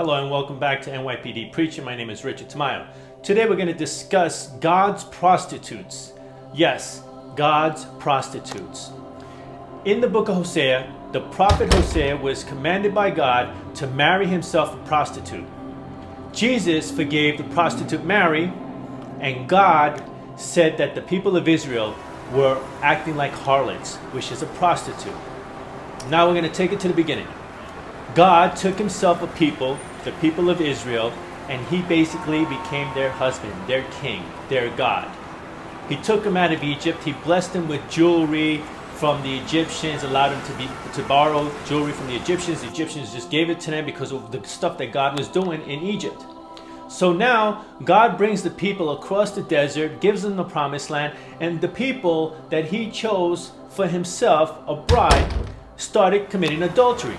Hello and welcome back to NYPD Preaching. My name is Richard Tamayo. Today we're going to discuss God's prostitutes. Yes, God's prostitutes. In the book of Hosea, the prophet Hosea was commanded by God to marry himself a prostitute. Jesus forgave the prostitute Mary, and God said that the people of Israel were acting like harlots, which is a prostitute. Now we're going to take it to the beginning. God took himself a people, the people of Israel, and he basically became their husband, their king, their God. He took them out of Egypt. He blessed them with jewelry from the Egyptians, allowed them to borrow jewelry from the Egyptians. The Egyptians just gave it to them because of the stuff that God was doing in Egypt. So now God brings the people across the desert, gives them the promised land, and the people that he chose for himself, a bride, started committing adultery.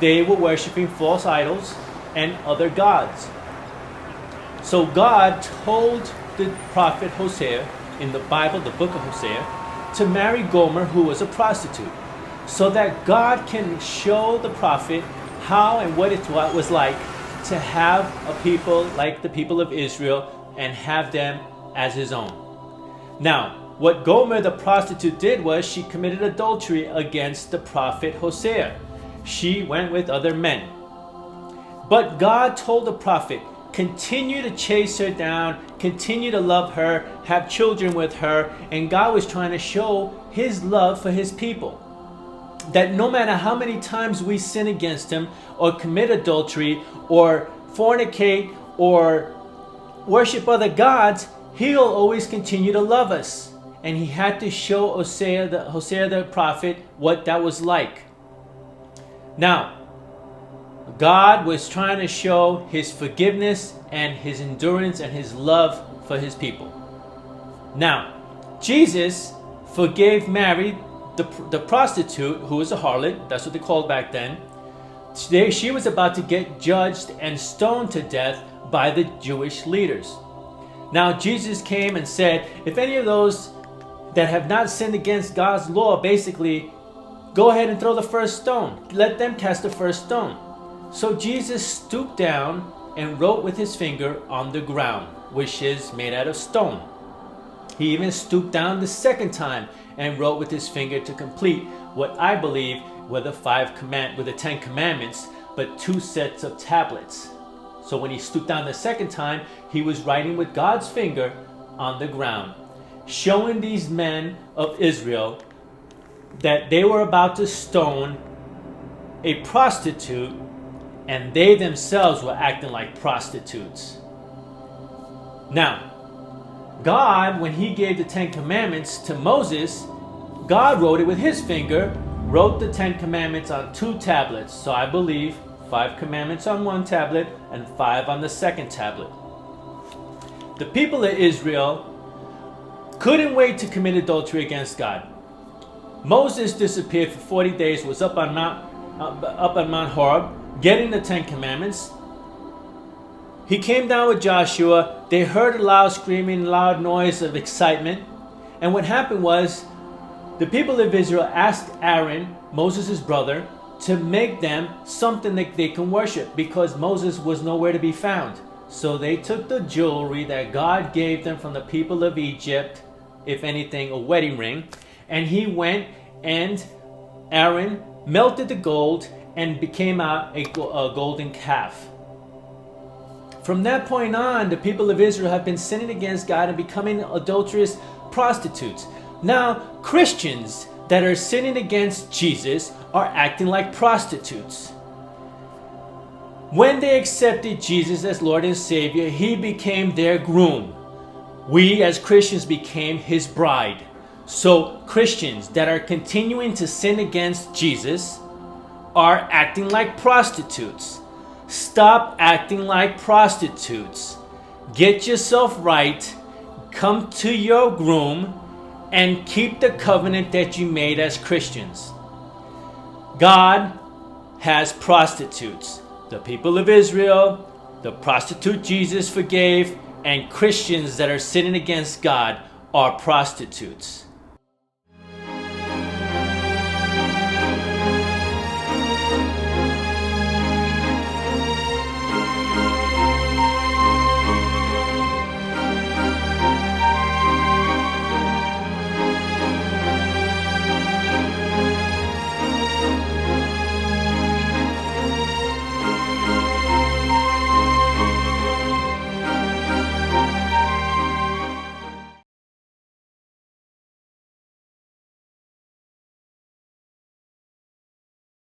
They were worshiping false idols and other gods. So God told the prophet Hosea in the Bible, the book of Hosea, to marry Gomer, who was a prostitute, so that God can show the prophet how and what it was like to have a people like the people of Israel and have them as his own. Now, what Gomer the prostitute did was she committed adultery against the prophet Hosea. She went with other men. But God told the prophet, continue to chase her down, continue to love her, have children with her, and God was trying to show his love for his people. That no matter how many times we sin against him, or commit adultery, or fornicate, or worship other gods, he'll always continue to love us. And he had to show Hosea the prophet what that was like. Now, God was trying to show his forgiveness and his endurance and his love for his people. Now, Jesus forgave Mary, the prostitute, who was a harlot. That's what they called back then. She was about to get judged and stoned to death by the Jewish leaders. Now, Jesus came and said, if any of those that have not sinned against God's law, basically, go ahead and throw the first stone. Let them cast the first stone. So Jesus stooped down and wrote with his finger on the ground, which is made out of stone. He even stooped down the second time and wrote with his finger to complete what I believe were the 10 commandments, but 2 sets of tablets. So when he stooped down the second time, he was writing with God's finger on the ground, showing these men of Israel that they were about to stone a prostitute, and they themselves were acting like prostitutes. Now, God, when he gave the 10 commandments to Moses, God wrote it with his finger, wrote the 10 commandments on 2 tablets. So I believe 5 commandments on 1 tablet and 5 on the second tablet. The people of Israel couldn't wait to commit adultery against God. Moses disappeared for 40 days, was up on Mount Horeb, getting the 10 commandments. He came down with Joshua. They heard a loud screaming, loud noise of excitement. And what happened was, the people of Israel asked Aaron, Moses' brother, to make them something that they can worship, because Moses was nowhere to be found. So they took the jewelry that God gave them from the people of Egypt, if anything, a wedding ring, and he went and Aaron melted the gold and became out a golden calf. From that point on, the people of Israel have been sinning against God and becoming adulterous prostitutes. Now, Christians that are sinning against Jesus are acting like prostitutes. When they accepted Jesus as Lord and Savior, he became their groom. We as Christians became his bride. So Christians that are continuing to sin against Jesus are acting like prostitutes. Stop acting like prostitutes. Get yourself right. Come to your groom and keep the covenant that you made as Christians. God has prostitutes. The people of Israel, the prostitute Jesus forgave, and Christians that are sinning against God are prostitutes.